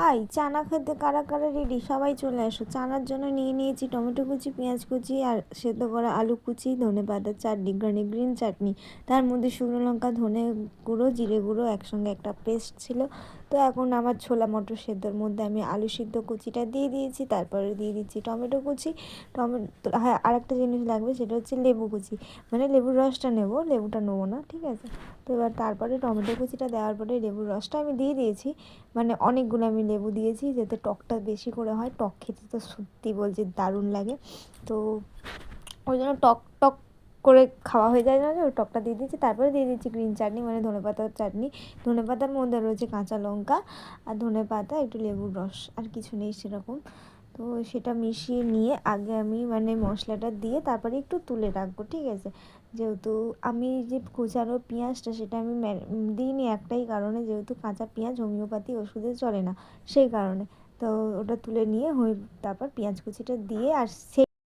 High, চানা খেতে কারা কারা রেডি? সবাই চলে আসো। চানার জন্য নিয়ে নিয়েছি টমেটো কুচি, পেঁয়াজ কুচি আর সেদ্ধ করা আলু কুচি, ধনেপাতার চাটনি, গ্রিন চাটনি। তার মধ্যে শুকনো লঙ্কা, ধনে গুঁড়ো, জিরে গুঁড়ো একসঙ্গে একটা পেস্ট ছিল। তো এখন আমার ছোলা মটর সেদ্ধর মধ্যে আমি আলু সিদ্ধ কুচিটা দিয়ে দিয়েছি, তারপরে দিয়ে দিচ্ছি টমেটো কুচি। হ্যাঁ, আরেকটা জিনিস লাগবে, সেটা হচ্ছে লেবু কুচি, মানে লেবুর রসটা নেব, লেবুটা নেবো না, ঠিক আছে? তো এবার তারপরে টমেটো কুচিটা দেওয়ার পরে লেবুর রসটা আমি দিয়ে দিয়েছি, মানে অনেকগুলো আমি লেবু দিয়েছি যাতে টকটা বেশি করে হয়। টক খেতে তো সত্যি বলছি দারুণ লাগে, তো ওই জন্য টক টক করে খাওয়া হয়ে যায় না, ওই টকটা দিয়ে দিয়েছি। তারপরে দিয়ে দিচ্ছি গ্রিন চাটনি, মানে ধনেপাতার চাটনি। ধনেপাতার মধ্যে রয়েছে কাঁচা লঙ্কা আর ধনেপাতা, একটু লেবুর রস, আর কিছু নেই সেরকম। তো সেটা মিশিয়ে নিয়ে আগে আমি মানে মশলাটা দিয়ে তারপরে একটু তুলে রাখবো, ঠিক আছে? যেহেতু আমি যে কুচানো পেঁয়াজটা সেটা আমি দিইনি একটাই কারণে, যেহেতু কাঁচা পেঁয়াজ হোমিওপ্যাথি ওষুধে চলে না, সেই কারণে। তো ওটা তুলে নিয়ে তারপর পেঁয়াজ কুচিটা দিয়ে আর সেই